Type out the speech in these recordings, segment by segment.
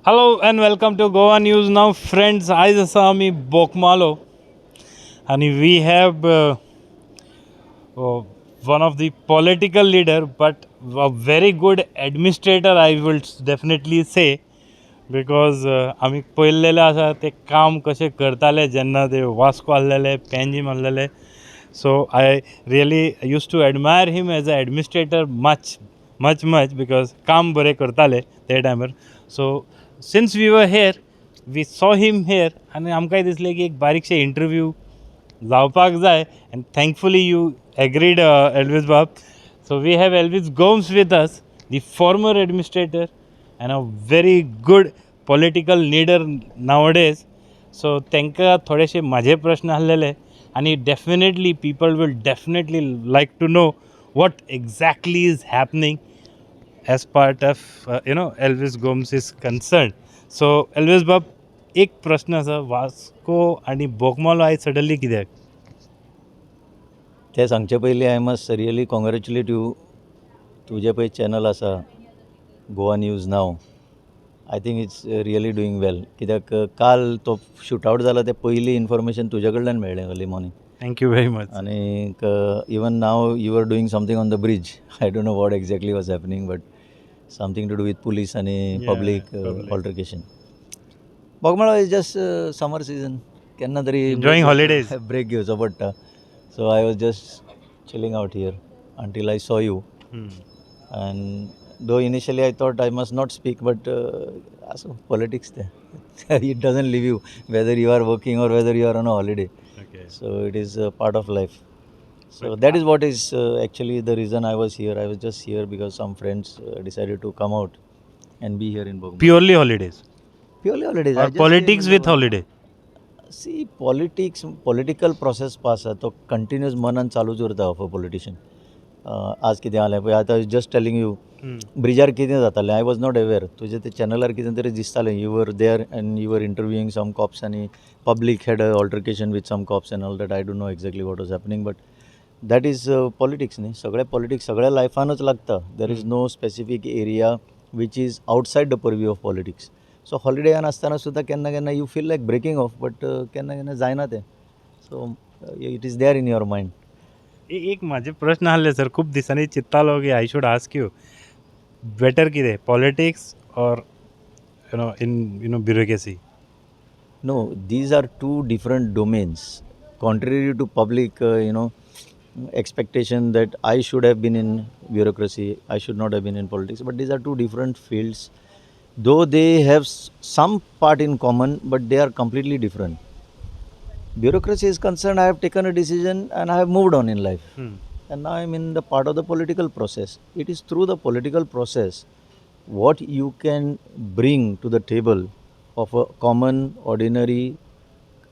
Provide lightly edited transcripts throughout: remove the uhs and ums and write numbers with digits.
Hello and welcome to Goa News Now, friends. आज आसा आमी बोकमालो and we have one of the political leader, but a very good administrator. I will definitely say because आमी पळयल्लेले आसा ते काम कशें करताले जेन्ना ते वास्को आहलेले पेंजीम आहलेले. So I really used to admire him as an administrator much because काम बरे करताले ते टायमार. So since we were here, we saw him here आणि आमकांय दिसलें की एक बारीकशे इंटरव्यू जावपाक जाय and thankfully you agreed, Elvis Bab. So we have Elvis Gomes with us, the former administrator and a very good political leader nowadays. So तांकां थोडेशे माझे प्रश्न आसलेले आणि definitely people will definitely like to know what exactly is happening as part of Elvis Gomes is concerned. So Elvis Bab, एक प्रश्न आसा, Vasco आणि बोगमालो आयज सडनली कित्याक? ते सांगचे पयलीं I must really congratulate you. तुजें पळय चॅनल आसा Goa news now, I think it's really doing well. कित्याक काल तो शूटआवट जाला ते पयलीं इन्फॉर्मेशन तुजे कडल्यान मेळ्ळें early morning. Thank you very much. आनी even now you are doing something on the bridge. I don't know what exactly was happening, but something to do with police आनी public altercation. Bogmalo is just summer season, केन्ना तरी Enjoying holidays. Break घेवचो पडटा. So I was just chilling out here until I saw you. And though initially I thought I must not speak, but also politics there. It doesn't leave you whether you are working or whether you are on a holiday. Okay. So it is a part of life. So that is what is actually the reason I was here. I was just here because some friends decided to come out and be here in Bogoma. Purely holidays Purely holidays. or politics with holiday? सी political process पास आसा तो continuous मनान चालूच उरता of a politician. आज कितें जालें पळय, आतां जस्ट टेलिंग यू ब्रिजार कितें जातालें, आय वॉज नॉट अवेर. तुजें ते चॅनलार कितें तरी दिसतालें, you were there and you were interviewing some cops आनी public had a altercation with some cops and all that. I don't know exactly what was happening, but that is politics न्ही. सगळें politics सगळ्या लायफानूच लागता. There is no specific area which is outside the purview of politics. So हॉलिडेयान आसतना सुद्दां केन्ना केन्ना you feel like breaking off, but केन्ना केन्ना जायना तें. So it is there in your mind. एक माझे प्रश्न आसले सर, खूब दिसांनी चिंत्तालो की I should ask you, better कितें, पॉलिटिक्स और bureaucracy? No, these are two different domains. Contrary to public, expectation that I should have been in bureaucracy, I should not have been in politics. But these are two different fields. Though they have some part in common, but they are completely different. Bureaucracy is concerned, I have taken a decision and I have moved on in life. And now I am in the part of the political process. It is through the political process what you can bring to the table of a common, ordinary,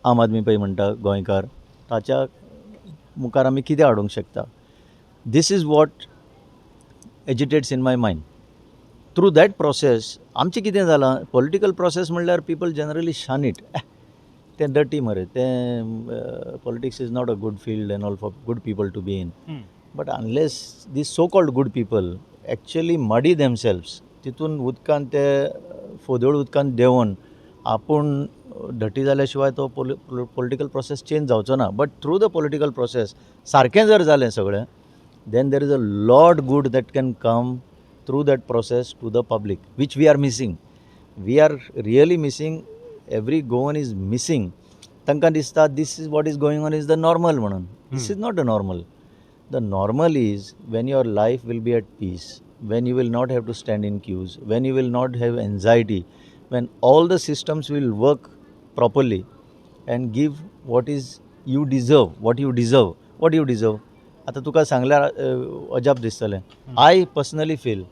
आम आदमी पळय म्हणटा गोंयकार, ताच्या मुखार आमी कितें हाडूंक शकता. This is what agitates in my mind. Through that process, आमचें कितें जालां, पॉलिटिकल प्रोसेस म्हणल्यार पीपल जनरली शन इट. तें डर्टी मरे, तें politics is not a good field and all for good people to be in. But unless these so called good people actually muddy themselves, तितून उदकान ते फोदळ उदकान देंवन आपूण डर्टी जाल्या शिवाय तो पॉलिटिकल प्रोसेस चेंज जावचो ना. But through the political process सारकें जर जालें सगळें, then there is a lot good that can come through that process to the public, which we are missing. We are really missing. Every Goan is missing. Tanka dista this is what is going on is the normal म्हणून. This is not the normal. The normal is when your life will be at peace, when you will not have to stand in queues, when you will not have anxiety, when all the systems will work properly and give what is you deserve, what you deserve. What you deserve. आता तुका सांगल्यार अजाप दिसतलें. I personally feel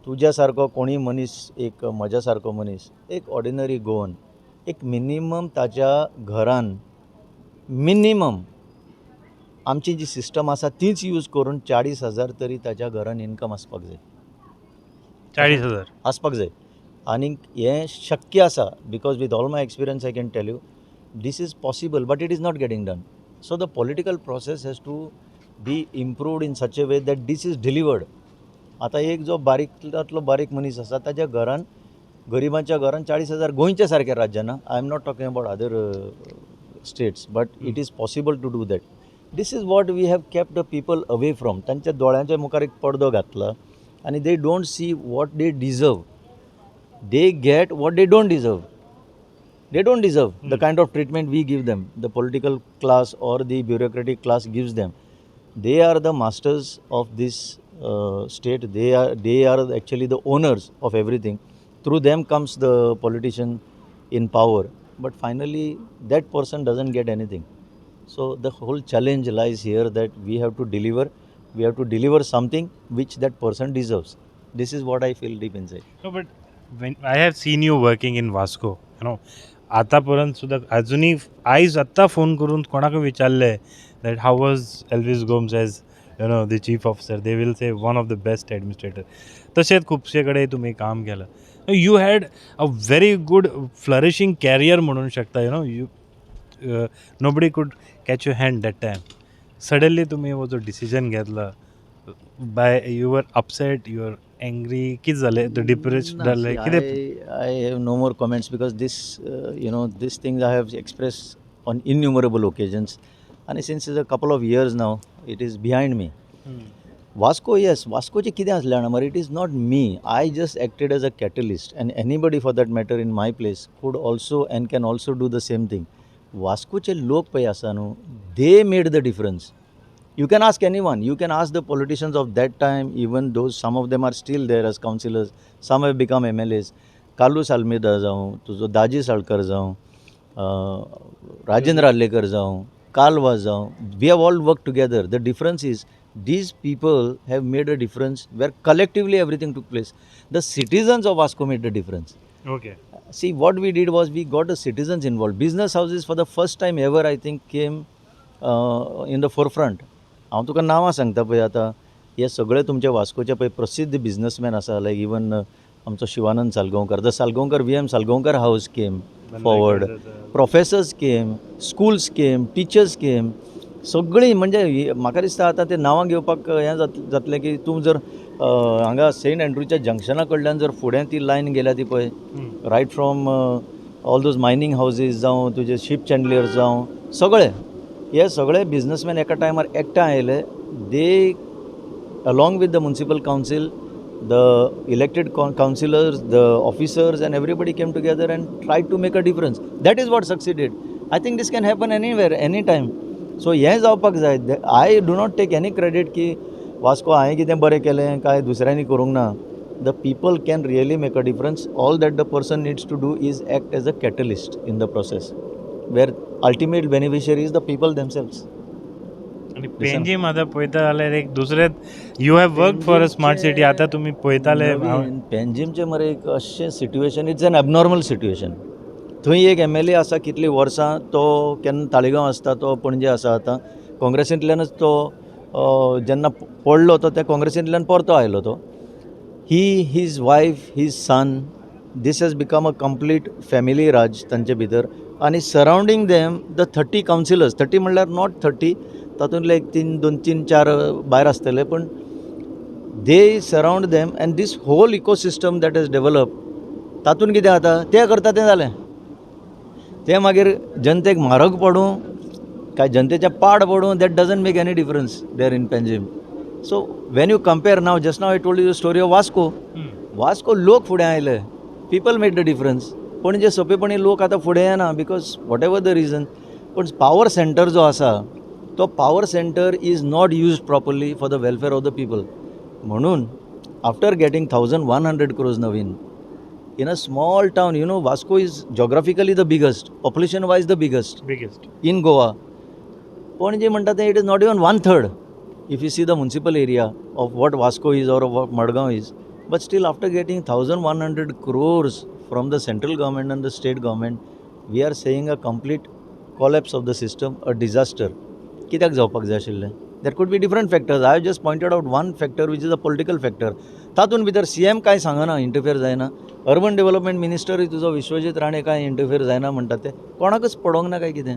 तुज्या सारको कोणी मनीस, एक म्हज्या सारको मनीस, एक ऑर्डिनरी गोवन, एक मिनिमम ताच्या घरान मिनिमम आमची जी सिस्टम आसा तीच यूज करून 40,000 तरी ताच्या घरान इनकम आसपाक जाय. 40,000 आसपाक जाय. आनीक हें शक्य आसा because with all my experience I can tell you this is possible, but it is not getting done. So the political process has to be improved in such a way that this is delivered. आता एक जो बारीकांतलो बारीक मनीस आसा ताच्या घरान गरिबांच्या घरान 40,000 गोंयच्या सारक्या राज्यान I am not talking about other states but it is possible to do that. This is what we have kept the people away from. तांच्या दोळ्यांच्या मुखार एक पडदो घातला आनी they don't see what they deserve. They get what they don't deserve. They don't deserve the kind of treatment we give them, the political class or the bureaucratic class gives them. They are the masters of this state. They are actually the owners of everything. Through them comes the politician in power. But finally, that person doesn't get anything. So the whole challenge lies here that we have to deliver. We have to deliver something which that person deserves. This is what I feel deep inside. No, but when I have seen you working in Vasco, आतापर्यंत सुद्धा अजूनही eyes आत्ता phone करून कोणाक विचारले that how was Elvis Gomes as the chief officer, they will say one of the best administrator. तशेंच खुबशे कडेन तुमी काम केलं. You had a very good flourishing career म्हणूंक शकता. You nobody could catch you hand that time. Suddenly तुम्ही हो जो डिसिजन घेतला by you were upset, you were angry, किती झाले, तो डिप्रेस्ड झाले किती? I have no more comments because this things I have expressed on innumerable occasions and since a couple of years now it is behind me. Vasco, yes, Vascoचे कितें असलें जाणा मरे, it is not me. I just acted as a catalyst and anybody for that matter in my place could also and can also do the same thing. Vascoचे लोक पळय आसा न्हू, they made the difference. You can ask anyone. You can ask the politicians of that time, even those, some of them are still there as councillors. Some have become MLAs. Carlos Almeida जाऊं, तुझो दाजी साळकर जाऊं, राजेंद्र आलेकर जाऊं, कालवा जाऊं. We have all worked together. The difference is these people have made a difference where collectively everything took place. The citizens of Vasco made the difference. Okay. See, what we did was we got the citizens involved. Business houses for the first time ever I think came in the forefront. हांव तुका नांवां सांगता पळय आतां, हे सगळे तुमचे वास्कोचे पळय प्रसिद्ध बिझनसमॅन आसा, लायक इवन आमचो Shivanand Salgaonkar, the Salgaonkar VM Salgaonkar house came forward, professors came, schools came, teachers came, सगळीं म्हणजे म्हाका दिसता आतां ते नांवां घेवपाक हें जातलें की तूं जर हांगा सेंट एंड्रूच्या जंक्शना कडल्यान जर फुडें ती लायन गेल्या ती पळय, riot from all those mining houses जावं तुजे शिप चॅन्डलियर्स जावं सगळे, हे सगळे बिझनसमॅन एका टायमार एकठांय आयले. They along with the municipal council, the elected councillors, the officers and everybody came together and try to make a difference. That is what succeeded. I think this can happen anywhere any time. So हें जावपाक जाय. I do not take any credit की वास्को हांवें कितें बरें केलें काय दुसऱ्यांनी करूंक ना. The people can really make a difference. All that the person needs to do is act as a catalyst in the process where ultimate beneficiary is the people themselves. आणि पेंजीम आतां पळयता जाल्यार एक दुसरे you have work for a smart city. आतां तुमी पळयताले पेंजीमचें मरे एक अशें situation, it's an abnormal situation. थंय एक MLA आसा कितलीं वर्सां, तो केन्ना ताळेगांव आसता, तो पणजे आसा. आतां काँग्रेसींतल्यानच तो जेन्ना पडलो तो त्या काँग्रेसींतल्यान परतो आयलो तो. His wife, his son, this has become a complete family raj तांचे भितर. आणि सरावंडींग देम द 30 कावन्सिलर्स. 30 म्हणल्यार नॉट 30, तातूंतले एक 2-3-4 भायर आसतले, पण they surround them and this whole ecosystem that is develop. तातूंत कितें जाता, ते करता तें जालें. तें मागीर जनतेक म्हारग पडूं काय जनतेच्या पाड पडूं, that doesn't make any difference there in Panjim. So when you compare now, just now I told you the story of Vasco. Vasco लोक फुडें आयले, पीपल मेड द डिफरन्स. पण जे सोंपेपणी लोक आतां फुडें येना because whatever the reason. पण power centre जो आसा तो power centre is not used properly for the welfare of the people. म्हणून आफ्टर गेटिंग 1100 crores नवीन in a small town, Vasco is geographically the biggest, population wise the biggest in Goa. पण जे म्हणटा ते it is not even 1/3 if you see the municipal area of what Vasco is or what Madgaon is. But still after getting 1100 crores from the central government and the state government, we are saying a complete collapse of the system, a disaster. कित्याक जावपाक जाय आशिल्लें? There could be different factors. I have just pointed out one factor which is a political factor. तातूंत भितर CM काय सांगना, interfere जायना. Urban development मिनिस्टरूय तुजो विश्वजीत राणे काय इंटरफियर जायना म्हणटा ते कोणाकच पडोंक ना काय कितें?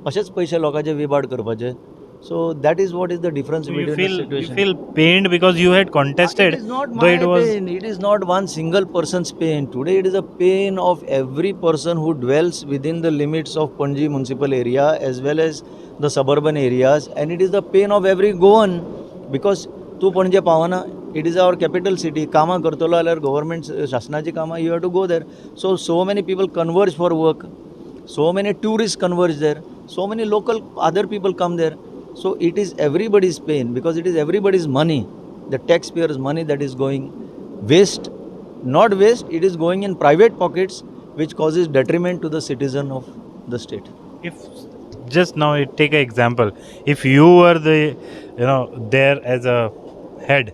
अशेंच पयशे लोकांचे विबाड करपाचे. So that is what is the difference So between the you situation. feel pained because you had It contested, is not though it my was. pain. It is not one single person's pain. Today it is a pain of every person who dwells within the limits of Panji municipal area as well as the suburban areas, and it is the pain of every Goan because तू पणजे पावना, it is our capital city. कामां करतलो जाल्यार government शासनाची कामां, you have to go there. So many people converge for work. So many tourists converge there. So many local other people come there. So it is everybody's pain because it is everybody's money, the taxpayers' money that is going waste. Not waste, it is going in private pockets, which causes detriment to the citizen of the state. If just now you take an example, if you were there as a head.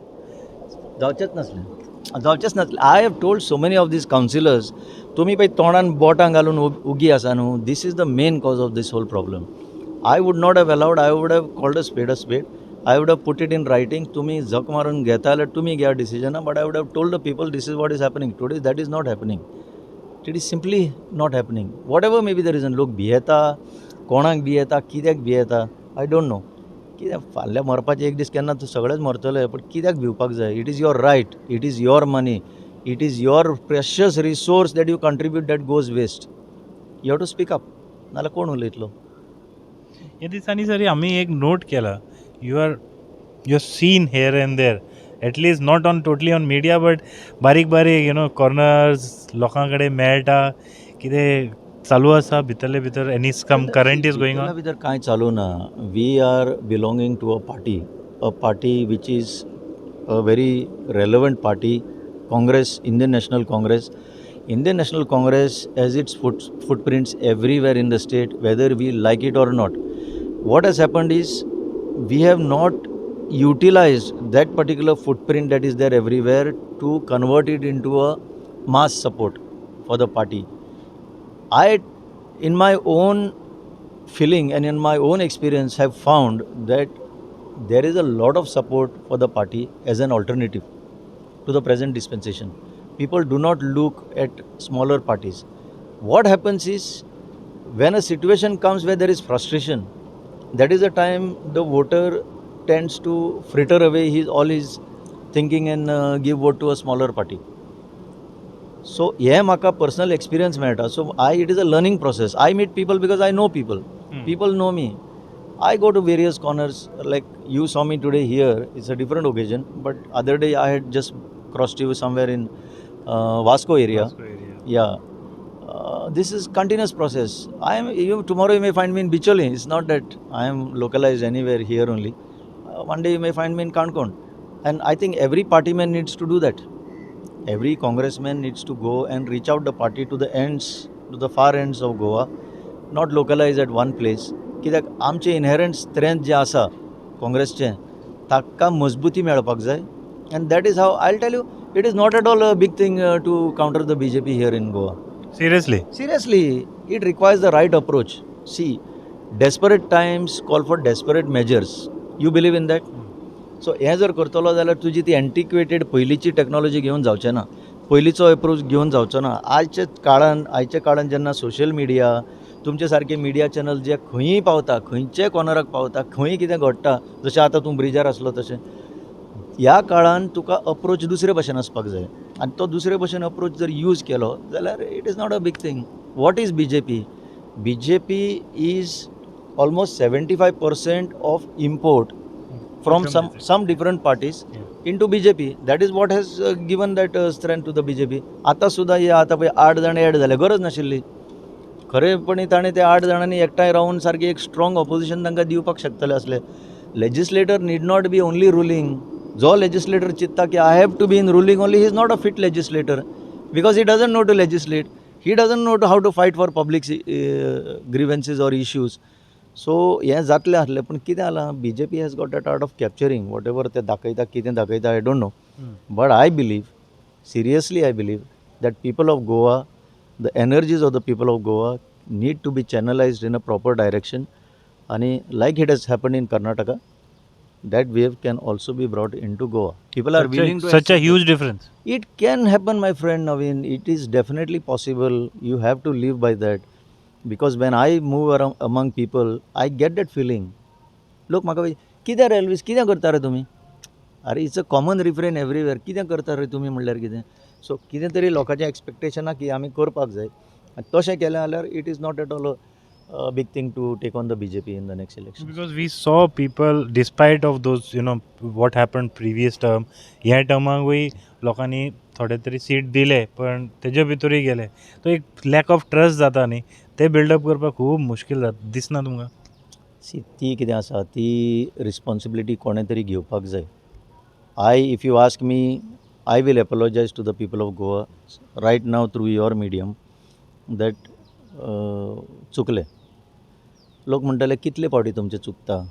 जावचेच नसले. I have told so many of these councillors, तुम्ही पळय तोंडान बोटां घालून उगी आसा न्हू, this is the main cause of this whole problem. I would not have allowed, I would have called a spade a spade. I would have put it in writing. तुम्ही झक मारून घेता जाल्यार तुम्ही घ्या decision, but I would have told the people this is what is happening. Today that is not happening. It is simply not happening. Whatever may be the reason, लोक भियेता, कोणाक भियेता, कित्याक भियेता, I don't know. कित्याक फाल्यां मरपाचें एक दीस केन्ना तूं सगळेच मरतले, पण कित्याक भिवपाक जाय? It is your right, it is your money, it is your precious resource that you contribute that goes waste. You have to speak up, नाल्यार कोण उलयतलो? ह्या दिसांनी सरी आम्ही एक नोट केला, you are seen here and there, at least not on totally on media, but बारीक बारीक कॉर्नर्स लोकां कडेन मेळटा, कितें चालू आसा भितरले भितर, any some current is going on? भितर कांय चालू ना. We are belonging to a party which is a very relevant party, Congress, Indian National Congress. Indian National Congress has its footprints everywhere in the state, whether we like it or not. What has happened is we have not utilized that particular footprint that is there everywhere to convert it into a mass support for the party. I, in my own feeling and in my own experience, have found that there is a lot of support for the party as an alternative to the present dispensation. People do not look at smaller parties. What happens is when a situation comes where there is frustration, that is the time the voter tends to fritter away all his thinking and give vote to a smaller party. So yeah, म्हाका personal experience मेळटा. So it is a learning process. I meet people because I know people. People know me. I go to various corners, like you saw me today here. It's a different occasion, but other day I had just crossed you somewhere in Vasco area. Yeah. This is continuous process. Tomorrow you may find me in Bicholi. It's not that I am localized anywhere here only. One day you may find me in Kankon. And I think every party man needs to do that. Every congressman needs to go and reach out the party to the ends, to the far ends of Goa, not localize at one place. कित्याक आमचे inherent strength जे आसा काँग्रेसचें, ताका मजबूती मेळपाक जाय. And that is how I'll tell you, it is not at all a big thing to counter the BJP here in Goa. Seriously, it requires the right approach. See, desperate times call for desperate measures. You believe in that? सो हें जर करतलो जाल्यार तुजी ती एंटिक्वेटेड पयलींची technology घेवन जावचें ना, पयलींचो एप्रोच घेवन जावचो ना. आयच्या काळान जेन्ना सोशल मिडिया, तुमचे सारके मिडिया चॅनल जे खंयीय पावता, खंयच्याय कॉर्नराक पावता, खंय कितें घडटा, जशें आतां तूं ब्रिजार आसलो तशें, ह्या काळान तुका अप्रोच दुसरे भशेन आसपाक जाय. आनी तो दुसरे भशेन अप्रोच जर यूज केलो जाल्यार it is not a big thing. What is BJP? BJP is almost 75% of import from some different parties into BJP. That is what has given that strength to the BJP. आता सुद्धा हे आता पळय 8 जाण add झाले, गरज नाशिल्ली. खरेपणी ताणें ते 8 जाणांनी एकठांय रावन सारकी एक स्ट्रॉंग ऑपोजिशन तांकां दिवपाक शकतले असले. Legislator need not be only ruling. जो लेजिस्लेटर चिंतता की I have to be in ruling only, he is not a fit legislator because he doesn't know to legislate. He doesn't know how to fight for public grievances or issues. So हें जातलें आसलें, पूण कितें जालां, BJP has got that art of capturing whatever ते दाखयता, कितें दाखयता, I don't know. But I believe, seriously I believe, that people of Goa, the energies of the people of Goa need to be channelized in a proper direction. And like it has happened in Karnataka, that wave can also be brought into Goa. People are willing to such a huge difference. It can happen, my friend Naveen. It is definitely possible. You have to live by that. Because when I move around among people, I get that feeling. लोक म्हाका कितें रे Elvis कितें करता रे तुमी अरे it's a common refrain everywhere कितें करता रे तुमी म्हणल्यार कितें सो कितें तरी लोकांचें एक्सपेक्टेशन आहा की आमी करपाक जाय आनी तशें केलें जाल्यार it is not at all a big thing to take on the BJP in the next election. Because we saw people, despite of those, what happened previous term, ह्या टर्माकूय लोकांनी थोडे तरी सीट दिले पण तेजे भितरूय गेले तो एक लॅक ऑफ ट्रस्ट जाता न्ही ते बिल्डअप करपाक खूब मुश्कील जाता दिसना तुमकां सी ती कितें आसा ती रिस्पॉन्सिबिलिटी कोणें तरी घेवपाक जाय if you ask me I will apologise to the people of Goa right now through your medium that चुकले लोक म्हणटाले कितले पावटी तुमचे चुकता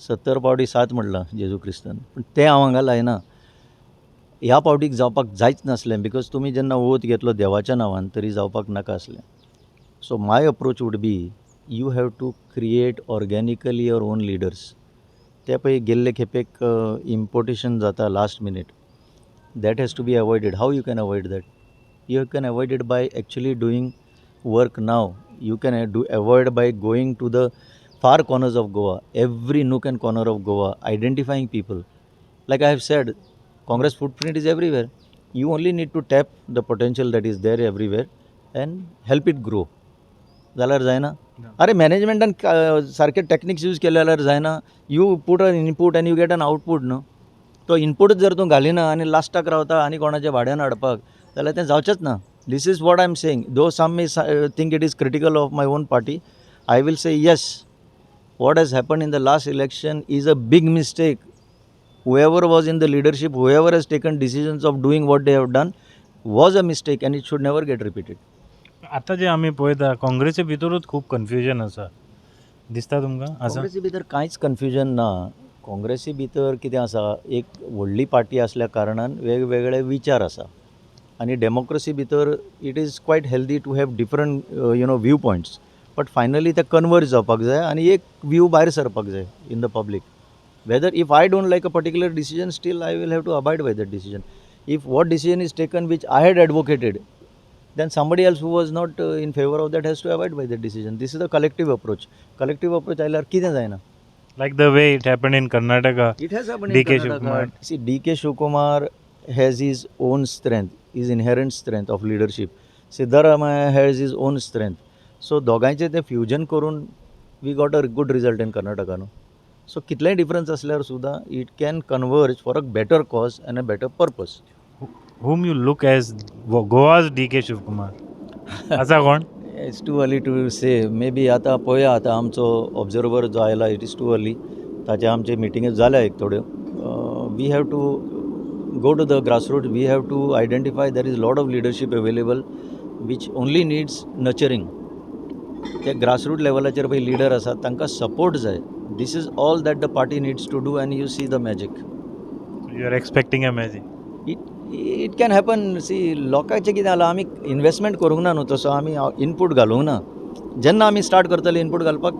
70 पावटी 7 म्हणलां जेजू क्रिस्तान पूण तें हांव हांगा लायना ह्या पावटीक जावपाक जायच नासलें बिकॉज तुमी जेन्ना वोत घेतलो देवाच्या नांवान तरी जावपाक नाका आसलें so my approach would be you have to create organically your own leaders ते पळय गेल्ले खेपेक इम्पोर्टेशन जाता last minute that has to be avoided how you can avoid that you can avoid it by actually doing work now you can avoid by going to the far corners of Goa every nook and corner of Goa identifying people like I have said Congress footprint is everywhere you only need to tap the potential that is there everywhere and help it grow जाल्यार जायना अरे मॅनेजमेंटान सारके techniques use केले जाल्यार जायना you put an input and you get an output न्हू तो इनपूटच जर तूं घालिना आनी लास्टाक रावता आनी कोणाच्या भाड्यान हाडपाक जाल्यार तें जावचेंच ना This is what I am saying. Though some may think it is critical of my own party, I will say yes. What has happened in the last election is a big mistake. Whoever was in the leadership, whoever has taken decisions of doing what they have done, was a mistake and it should never get repeated. आतां जे आमी पळयता काँग्रेसी भितरूच खूब confusion आसा दिसता तुमकां आसा काँग्रेसी भितर कांयच कन्फ्युजन ना काँग्रेसी भितर कितें आसा एक व्हडली पार्टी आसल्या कारणान वेगवेगळे विचार आसा आणि डेमोक्रेसी भितर it is quite healthy to have different view points but finally ते कन्वर्ज जावपाक जाय आनी एक व्यू भायर सरपाक जाय in the public whether if I don't like a particular decision still I will have to abide by that decision if what decision is taken which I had advocated then somebody else who was not in favor of that has to abide by that decision. This is a collective approach आयल्यार कितें जायना like the way it happened in Karnataka. It has happened DK in Karnataka. Shivkumar. See, DK Shivkumar has his own strength, his inherent strength of leadership. Siddaramaya has his own strength. So दोगांयचे ते fusion करून we got a good result in Karnataka. No? So कितलेंय difference असल्यार सुद्दां it can converge for a better cause and a better purpose. Whom you look as Goa's DK Shivkumar. असा कोण It's too early to say. Maybe आता पळोवया आता आमचो observer जो आयला इट इज टू अर्ली ताचे आमचे मिटिंगे जाल्या एक थोड्यो we have to go to the grassroots we have to identify there is a lot of leadership available which only needs nurturing त्या ग्रासरूट लेवलाचेर पळय लिडर आसा तांकां सपोर्ट जाय this is all that the party needs to do and you see the magic you are expecting a magic it can happen see लोकांचें कितें जालां आमी investment करूंक ना न्हू तसो आमी इनपूट घालूंक ना जेन्ना आमी स्टार्ट करतले इनपूट घालपाक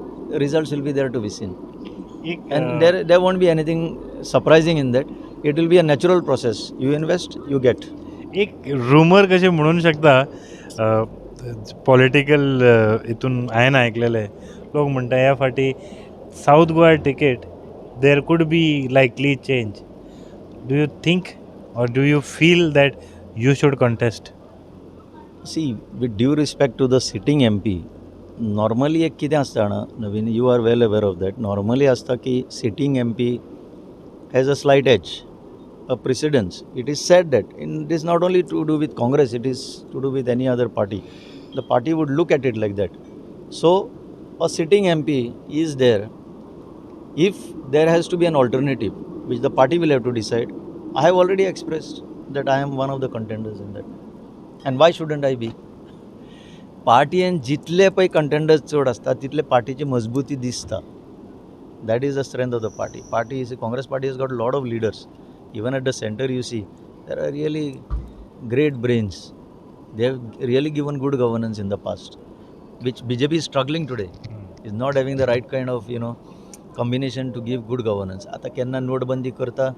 results will be there to be seen and there won't be anything surprising in that it will be a natural process you invest you get एक रुमर कशें म्हणूंक शकता पॉलिटिकल हितून हांवें आयकलेले लोक म्हणटा ह्या फाटी south Goa ticket there could be लायकली change do you think or do you feel that you should contest? See, with due respect to the sitting MP, normally एक कितें आसता जाणा नवीन you are well aware of that. Normally आसता की sitting MP has a slight edge, a precedence. It is said that it is not only to do with Congress, it is to do with any other party. The party would look at it like that. So, a sitting MP is there. If there has to be an alternative, which the party will have to decide, I have already expressed that I am one of the contenders in that. And why shouldn't I be? पार्टयेन जितले पळय contenders चड आसता तितले पार्टीची मजबूती दिसता that is the strength of the party is Congress party has got lot of leaders even at the centre you see there are really great brains they have really given good governance in the past which BJP is struggling today is not having the right kind of combination to give good governance. आता केन्ना नोटबंदी करता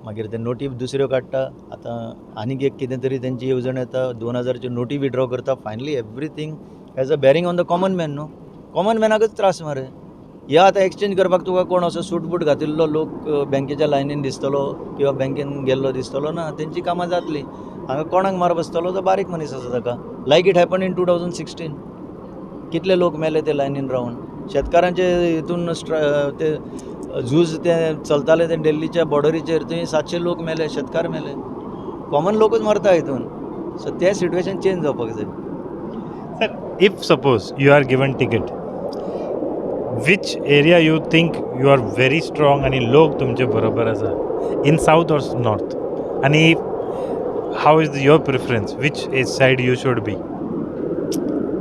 मागीर ते naughty दुसऱ्यो काडटा आतां आनीक एक कितें तरी तेंची येवजण येता 2000च्यो नोटी विड्रॉ करता finally everything has a bearing on the common man न्हू कॉमन मॅनाकच त्रास मरे या आतां एक्सचेंज करपाक तुका कोण असो सूट बूट घातिल्लो लोक बँकेच्या लायनीन दिसतलो किंवा बँकेन गेल्लो दिसतलो ना, तेंची कामां जातलीं. हांगा कोणाक मार बसतलो तो बारीक मनीस आसा ताका. Like it happen in 2016. कितले लोक मेले ते लायनीन रावन. शेतकारांचे हितून ते झूज ते चलताले ते दिल्लीच्या बॉर्डरीचेर, थंय 700 लोक मेले, शेतकार मेले. कॉमन लोकूच मरता हितून. सो तें सिट्युएशन चेंज जावपाक जाय. Sir, if suppose you are given ticket, which area you think you are very strong आणि लोक तुमचे बरोबर आसा, in south or north, आणि how is your preference, which side you should be?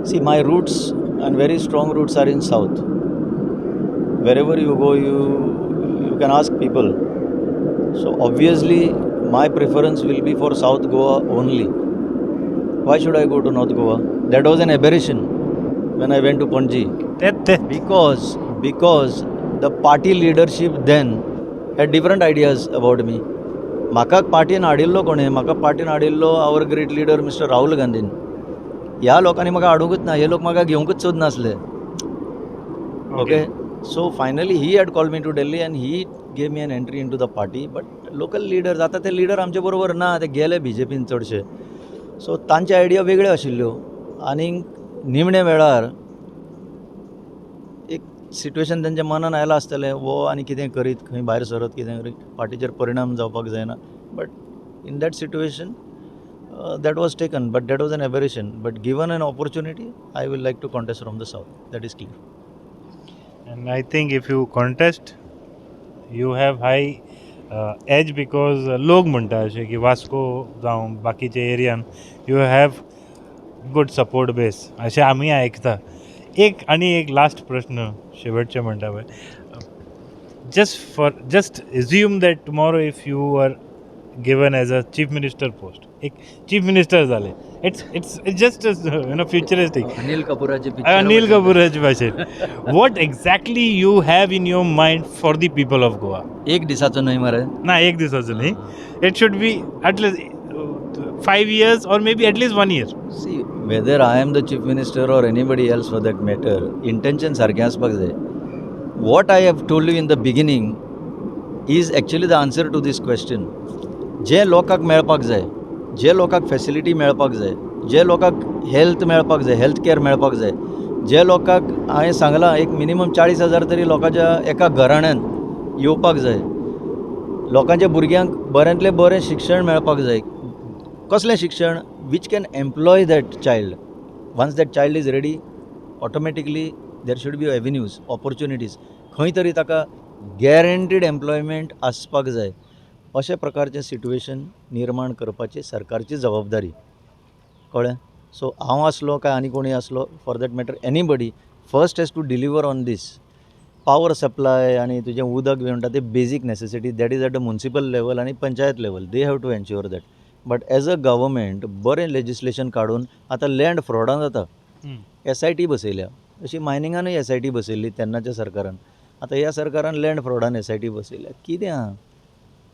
See, my roots and very strong roots are in south. Wherever you go, you can ask people. So obviously my preference will be for South Goa only. Why should I go to North Goa? That was an aberration when I went to Panji. Because the party leadership then had different ideas about me. म्हाका पार्टीन हाडिल्लो कोणें? म्हाका पार्टीन हाडिल्लो our great leader mister Rahul गांधीन. ह्या लोकांनी म्हाका हाडूंकूच ना, हे लोक म्हाका घेवंकूच सोदनासले. Okay. So finally he had called me to Delhi and he gave me an entry into the party. But local leaders, आता ते लिडर आमचे बरोबर ना, ते गेले BJPन चडशे. सो तांचे आयडिया वेगळ्यो आशिल्ल्यो. आनी निमणे वेळार एक सिट्युएशन तेंच्या मनान आयलां आसतलें, वो आनी कितें करीत, खंय भायर सरत कितें करीत, पार्टीचेर परिणाम जावपाक जायना. But in that situation that was taken, but that was an aberration. But given an opportunity, I will like to contest from the south. That is clear. And I think if you contest, you have high edge because लोक म्हणटा अशें की वास्को जावं बाकीच्या एरियान you have good support base अशें आमी आयकता. एक लास्ट प्रश्न शेवटचे म्हणटा पळय, just assume that tomorrow if you are given as a chief minister post, एक चीफ मिनिस्टर जाले, इट्स जस्ट फ्युचरिस्टीक अनिल कपूराची भाशेन, what exactly you have in your mind for the people of Goa? एक दिसाचो न्हय मरे ना, एक दिसाचो न्ही, it should be at least 5 years or maybe at least 1 year. See, whether I am the chief minister or anybody else for that matter, intention सारकें आसपाक जाय. What I have told you in the beginning is actually the answer to this question. जे लोकांक मेळपाक जाय, जे लोकांक facility मेळपाक जाय, जे लोकांक हेल्थ मेळपाक जाय, हेल्थ केअर मेळपाक जाय, जे लोकांक हांवें सांगलां एक मिनिमम 40,000 तरी लोकांच्या एका घराण्यान येवपाक जाय, लोकांच्या भुरग्यांक बऱ्यांतलें बरें शिक्षण मेळपाक जाय. कसलें शिक्षण? Which can employ that child. Once that child is ready, automatically there should be avenues, opportunities. खंय तरी ताका गॅरंटीड एम्प्लॉयमेंट आसपाक जाय. अशा प्रकारचें सिट्युएशन निर्माण करपाची सरकारची जबाबदारी. कळ्ळें? सो हांव आसलो काय आनी कोणी आसलो, for that matter anybody, first has to deliver on this. Power supply आनी तुजें उदक बी म्हणटा ते basic necessity, that is at the municipal level आनी panchayat level, they have to ensure that. But as a government बरें लेजिस्लेशन काडून आतां लँड फ्रॉडां जाता. SIT बसयल्या, अशी मायनिंगानूय SIT बसयल्ली तेन्नाच्या सरकारान. आतां ह्या सरकारान लँड फ्रॉडान SIT बसयल्या. कितें आहा?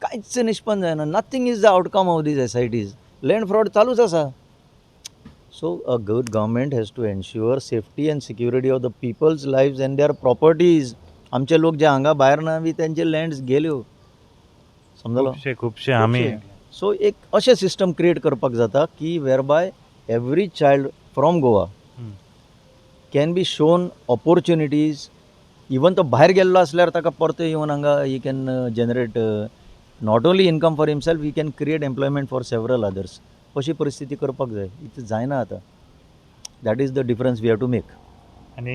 कांयच निश्पन्न जायना. Nothing is the outcome of these SITs. Land fraud चालूच आसा. So a good government has to ensure safety and security of the peoples lives and their properties. आमचे लोक जे हांगा भायर ना बी तेंचे लँड्स गेल्यो, समजलो? खुबशे आमी. सो एक अशें सिस्टम क्रिएट करपाक जाता की where by every child from Goa can be shown opportunities. Even तो भायर गेल्लो असल्यार ताका परतो येवन हांगा he can generate not only income for himself, he can create employment for several others. अशी परिस्थिती करपाक जाय. इतलें जायना आतां. That is the difference we have to make. And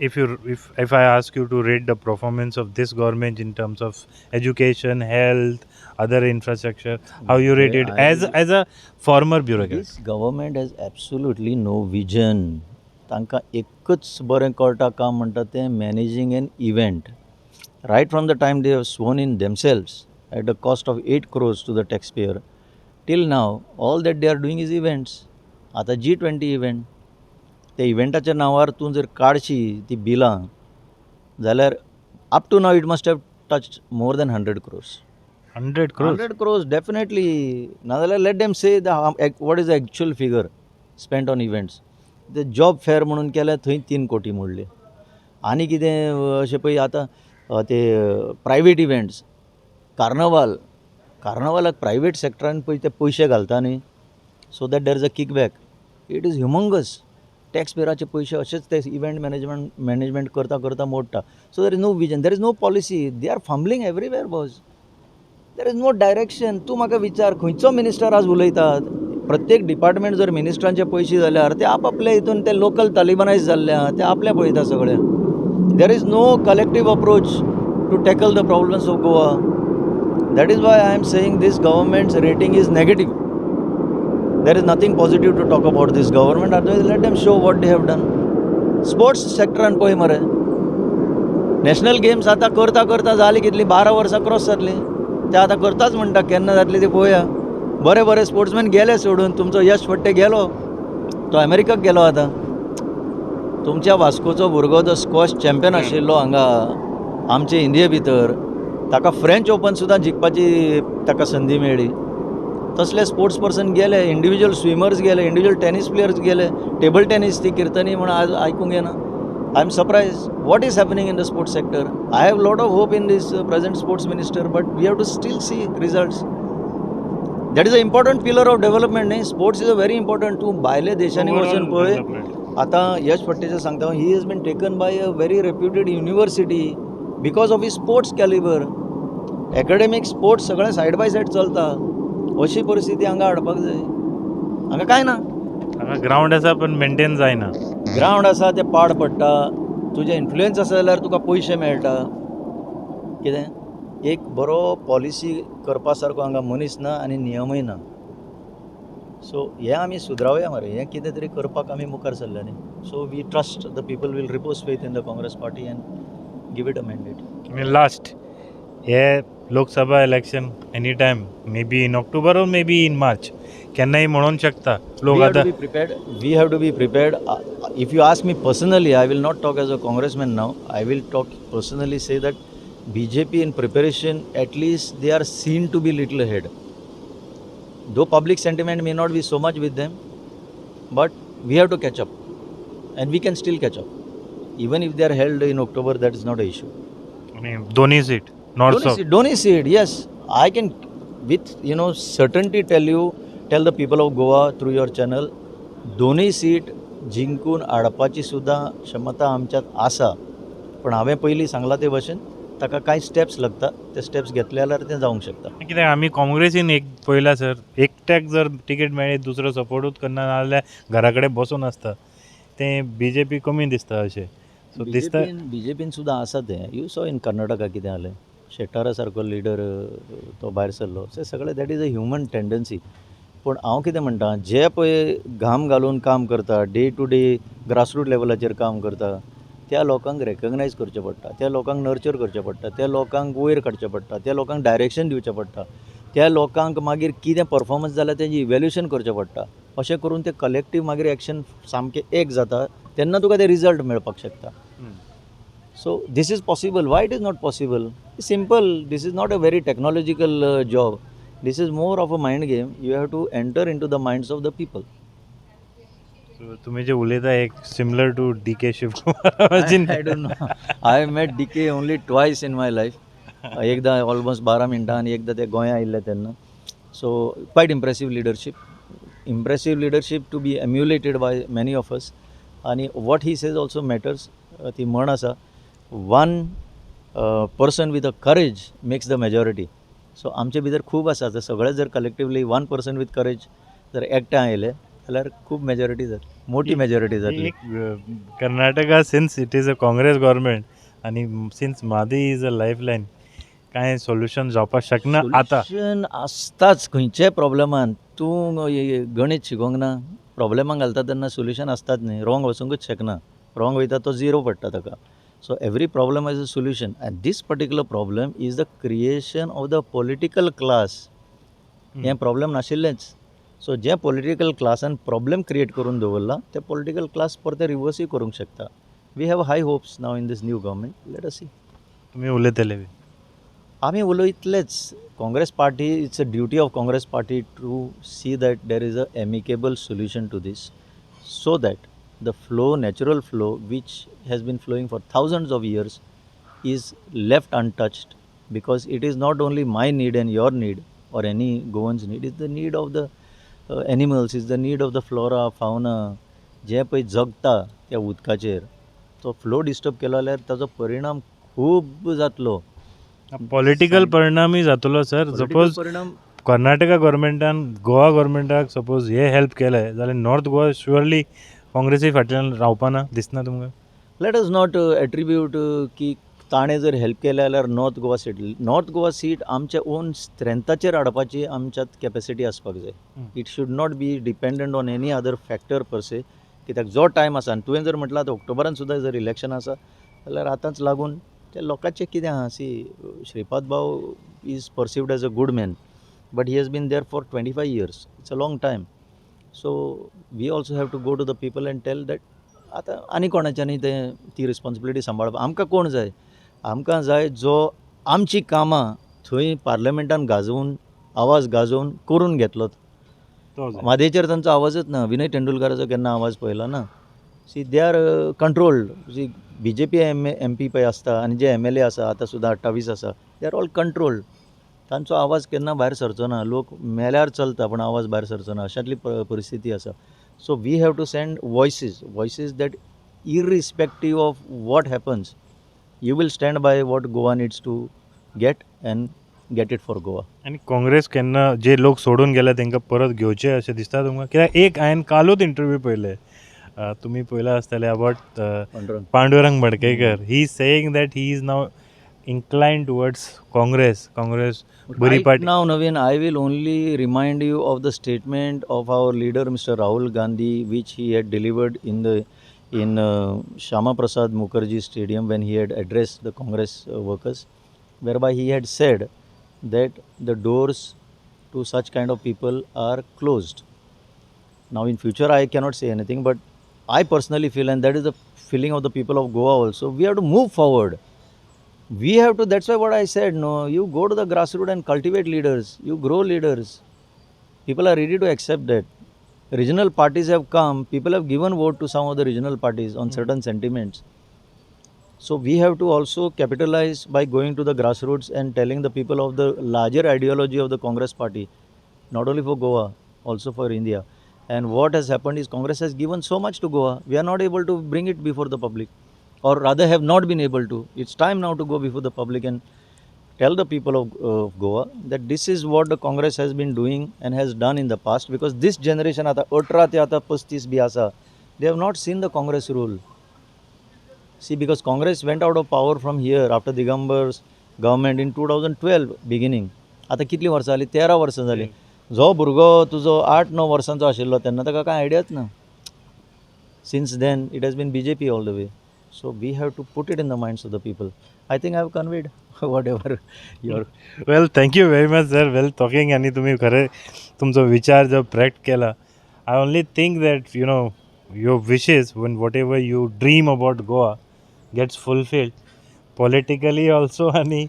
if I ask you to rate the performance of this government in terms of education, health, other infrastructure, how you rate it as a former bureaucrat? This government has absolutely no vision. तांकां एकच बरें कळटा काम म्हणटा तें managing an event. Right from the time they have sworn in themselves at the cost of 8 crores to the taxpayer, till now all that they are doing is events. आतां G20 event, त्या इव्हेंटाच्या नांवार तूं जर काडशी ती बिलां जाल्यार up to now it must have touched more than 100 crores. 100 crores definitely. नाजाल्यार let them say what is the actual figure spent on events. ते जॉब फेअर म्हणून केल्या थंय 3 कोटी मोडले. आनी कितें अशें पळय आतां ते प्रायवेट इव्हेंट्स कार्नवालाक प्रायवेट सेक्टरान पळय ते पयशे घालता न्ही, so that there is a kickback. It is humongous. Tax पेयराचे पयशे अशेंच ते इव्हेंट मॅनेजमेंट करता करता मोडटा. So there is no vision, there is no policy. They are fumbling everywhere boss. There is no direction. तूं म्हाका विचार, खंयचो मिनिस्टर आज उलयतात? प्रत्येक डिपार्टमेंट जर मिनिस्टरांचे पयशे जाल्यार ते आपल्या हितून ते लोकल तालिबानायज जाल्ले आहा, ते आपल्या पळयता सगळें. There is no collective approach to tackle the problems of Goa. That is why I am saying these government's rating is negative. There is nothing positive to talk about this government. Otherwise, let them show what they have done. Sports सेक्टरान पळय मरे, national games आतां करता करता जाली कितली 12 वर्सां cross जातली. ते आतां करताच म्हणटा, केन्ना जातली ती पळोवया. बरे बरे स्पोर्ट्समॅन गेले सोडून. तुमचो यश फट्टे गेलो, तो अमेरिकाक गेलो. आतां तुमच्या वास्कोचो भुरगो जो स्क्वॉश चॅम्पियन आशिल्लो हांगा आमचे इंडिये भितर, ताका फ्रेंच ओपन सुद्दां जिखपाची ताका संदी मेळ्ळी. तसले स्पोर्ट्स पर्सन गेले, इंडिविज्युअल स्विमर्स गेले, इंडिविज्युअल टेनीस प्लेयर्स गेले. टेबल टेनीस ती कीर्तनी म्हणून आज आयकूंक येना. I am surprise what is happening in the sports sector. I have lot of hope in this present sports minister, but we have to still see results. That is a important pillar of development न्ही. Sports is a very important. तूं भायले देशांनी वचून पळय. आतां यश फट्टेचें सांगता, he has been taken by a very reputed university because of his sports calibre. Academic sports सगळें सायड बाय सायड चलता. अशी परिस्थिती हांगा हाडपाक जाय. हांगा कांय ना. हांगा ग्रावंड आसा पण मेंटेन जायना. ग्रावंड आसा ते पाड पडटा. तुजे इन्फ्लुएन्स आसा जाल्यार तुका पयशे मेळटा. कितें एक बरो पॉलिसी करपा सारको हांगा मनीस ना आनी नियमय ना. सो हें आमी सुदरावया मरे. हें कितें तरी करपाक आमी मुखार सरल्या न्ही. So we trust the people will repose faith in the Congress party and give it a mandate. Last हे Lok Sabha election any time, may be in October or may be इन मार्च, केन्नाय म्हणूंक शकता लोक. आतां we have to be prepared. If you ask me personally, I will not talk as a Congressman now. I will talk personally say that BJP in preparation, at least they are seen to be little ahead. Though public sentiment may not be so much with them, but we have to catch up, and we can still catch up. Even if they are held in October, that is not an issue. दोन्ही seat north south. Don't see it. Yes, I can with certainty tell the people of Goa through your channel, दोन्ही seat जिंकून हाडपाची सुद्दां क्षमता आमच्यात आसा. पण हांवें पयलीं सांगलां ते भशेन ताका कांय स्टेप्स लागता. ते स्टेप्स घेतले जाल्यार तें जावंक शकता. कित्याक आमी काँग्रेसीन एक पळयला सर, एकट्याक जर तिकेट मेळ्ळी दुसरो सपोर्टूच करना जाल्यार घरा कडेन बसून आसता. तें BJP कमी दिसता अशें. सो दिसता BJPन सुद्दां आसा तें. यू सॉ इन कर्नाटका कितें जालें. शेट्टारा सारको लिडर तो भायर सरलो. ते सगळें that is a human tendency. पूण हांव कितें म्हणटा, जे पळय घाम घालून काम करता, डे टू डे ग्रासरूट लेवलाचेर काम करता, त्या लोकांक रेकग्नायज करचें पडटा. त्या लोकांक नर्चर करचें पडटा. त्या लोकांक वयर काडचें पडटा. त्या लोकांक डायरेक्शन दिवचें पडटा. त्या लोकांक मागीर कितें परफॉर्मन्स जाल्यार तेजें इवॅल्युएशन करचें पडटा. अशें करून तें कलेक्टीव मागीर एक्शन सामकें एक जाता. तेन्ना तुका ते रिजल्ट मेळपाक शकता. So this is possible. Why it is not possible? Simple. This is not a very technological job. This is more of a mind game. You have to enter in to the minds of the people. तुम्ही जे उलयता एक similar to DK Shivakumar. I don't know. I have met DK only twice in my life. एकदा almost 12 मिनटां आनी एकदा ते गोंया आयिल्ले तेन्ना. So quite impressive leadership to be emulated by many of us. आनी what he says also matters. ती म्हण आसा, one person with a courage makes the majority. So आमचे भितर खूब आसा. जर सगळे जर collectively one person with courage जर एकठांय आयले जाल्यार खूब मेजॉरिटी जातली. मोठी मेजॉरिटी जातली. Karnataka since it is a Congress government आनी since Modi is a life lion, कांय सोल्युशन जावपाक शकना. आतां सोल्युशन आसताच खंयच्याय प्रॉब्लेमान. तूं गणीत शिकोंक ना, प्रॉब्लेमाक घालता तेन्ना सोल्युशन आसताच न्ही. रॉंग वचूंकच शकना. रॉंग वयता तो झिरो पडटा ताका. So every problem has a solution. And this particular problem is the creation of the political class. हें प्रॉब्लम नाशिल्लेंच. सो जे पॉलिटिकल क्लासान प्रॉब्लेम क्रिएट करून दवरला, ते पॉलिटिकल क्लास परते रिवर्सूय करूंक शकता. We have high hopes now in this new government. Let us see. तुमी उलयतले बी. आमी उलयतलेच. Congress party, it's a duty of Congress party to see that there is a amicable solution to this, so that the flow, natural flow, which has been flowing for thousands of years, is left untouched, because it is not only my need and your need or any Goan's need, it's the need of the animals, it's the need of the flora, fauna, जे पळय जगता त्या उदकाचेर. तो flow disturb केलो जाल्यार ताचो परिणाम खूब जातलो. Political परिणामूय जातलो सर. सपोज परिणाम कर्नाटका गव्हर्मेंटान गोवा गव्हर्मेंटाक सपोज हे हेल्प केलें जाल्यार नॉर्थ गोवा शुअरली काँग्रेसी फाटल्यान रावपाना दिसना तुमकां? लेट अस नॉट एट्रिब्यूट की ताणें जर हेल्प केलें जाल्यार नॉर्थ गोवा सीट आमच्या ओन स्ट्रेंथाचेर हाडपाची आमच्यात कॅपेसिटी आसपाक जाय. It should not be dependent on any other factor परसे. कित्याक जो टायम आसा, आनी तुवें जर म्हटलां आतां ऑक्टोबरान सुद्दां जर इलेक्शन आसा जाल्यार आतांच लागून त्या लोकांचें कितें आहा. Shripad Bhau is perceived as a good man, but he has been there for 25 years. It's a long time. So we also have to go to the people and tell that आतां आनी कोणाच्यांनी ती रिस्पॉन्सिबिलिटी सांबाळप. आमकां कोण जाय? आमकां जाय जो आमची कामां थंय पार्लमेंटान गाजोवन, आवाज गाजोवन करून घेतलो. मादेचेर तांचो आवाजच ना. विनय तेंडुलकराचो केन्ना आवाज पळयला ना. They are controlled. BJP MP पळय आसता आनी जे MLA आसा, आतां सुद्दां 28 आसा, दे आर ऑल कंट्रोल्ड. तांचो आवाज केन्ना भायर सरचो ना. लोक मेल्यार चलता पूण आवाज भायर सरचो ना, अशातली परिस्थिती आसा. So we have to send voices that irrespective of what happens, you will stand by what Goa needs to get and get it for Goa. आणि काँग्रेस केन्ना जे लोक सोडून गेले तांकां परत घेवचे अशें दिसता तुमकां? कित्याक एक हांवें कालूच इंटरव्यू पळयले, तुमी पळयला आसतले, about Pandurang Madkaikar. He saying that he is now inclined towards Congress buri Right party. now, Naveen, I will only remind you of the statement of our leader, Mr. Rahul Gandhi, which he had delivered in Shama Prasad Mukherjee Stadium when he had addressed the Congress workers, whereby he had said that the doors to such kind of people are closed. Now, in future, I cannot say anything, but I personally feel, and that is the feeling of the people of Goa also, we have to move forward. We have to, that's why what I said, no, you go to the grassroots and cultivate leaders, you grow leaders. People are ready to accept that. Regional parties have come, people have given vote to some of the regional parties on certain sentiments. So we have to also capitalize by going to the grassroots and telling the people of the larger ideology of the Congress party, not only for Goa, also for India. And what has happened is Congress has given so much to Goa, we are not able to bring it before the public, or rather have not been able to. It's time now to go before the public and tell the people of Goa that this is what the Congress has been doing and has done in the past, because this generation, ata 18 te ata 35 bhi asa, they have not seen the Congress rule. See, because Congress went out of power from here after Digambar's government in 2012 beginning. आता कितली वर्सां जाली? 13 वर्सां जाली. जो भुरगो तुजो 8-9 वर्सांचो आशिल्लो तेन्ना ताका कांय आयडियाच ना. Since then, it has been BJP all the way. So we have to put it in the minds of the people. I think I have conveyed whatever your... Well, thank you very much, sir. Well talking, आणि तुम्ही खरे तुमचा विचार जो प्रॅक्ट केला. I only think that, you know, your wishes, when whatever you dream about Goa gets fulfilled, politically also आणि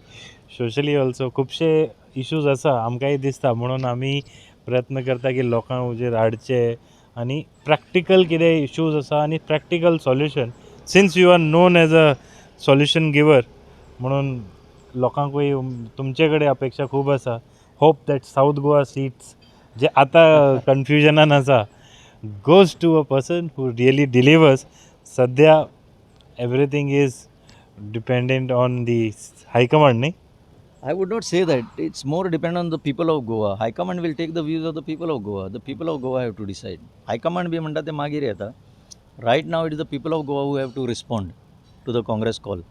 socially also खुबशे issues आसा आमकांय दिसता, म्हणून आमी प्रयत्न करता की लोकां उजेर हाडचे आनी प्रॅक्टिकल कितें इश्यूज आसा आनी practical solution, since you are known as a solution giver, म्हणून लोकांकूय तुमचे कडेन अपेक्षा खूब आसा. Hope that south Goa seats जे आतां कन्फ्युजनान आसा goes to a person who really delivers. सद्या everything is dependent on the high command, nahi? I would not say that. It's more dependent on the people of Goa. High command will take the views of the people of Goa. The people of Goa have to decide. High command bhi म्हणटा ते मागीर येता. Right now it is the people of Goa who have to respond to the Congress call.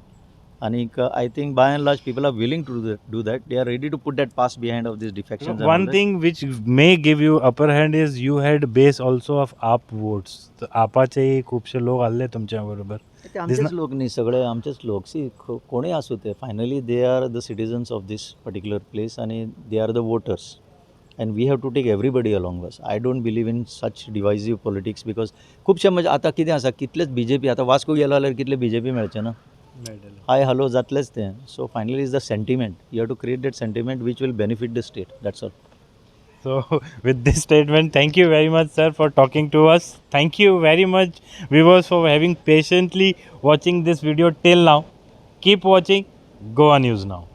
And I think by and large people are willing to do that. They are ready to put that past behind of these defections. One thing which may give you upper hand is you had base also of AAP votes. तर आपाचेही खूपशे लोक आले तुमच्या बरोबर. ते आमचेच लोक न्ही, सगळे आमचेच लोक. सी कोणीय आसूं ते, finally they are the citizens of this particular place आनी they are the voters. And we have to take everybody along us. I don't believe in such divisive politics, because खुबशे म्हणजे आतां कितें आसा, कितलेच BJP आतां वास्को गेलो जाल्यार कितले BJP मेळचे ना. हाय हॅलो जातलेच तें. So finally is the sentiment. You have to create that sentiment which will benefit the state. That's all. So, with this statement, thank you very much, sir, for talking to us. Thank you very much, viewers, for having patiently watching this video till now. Keep watching Goa News Now.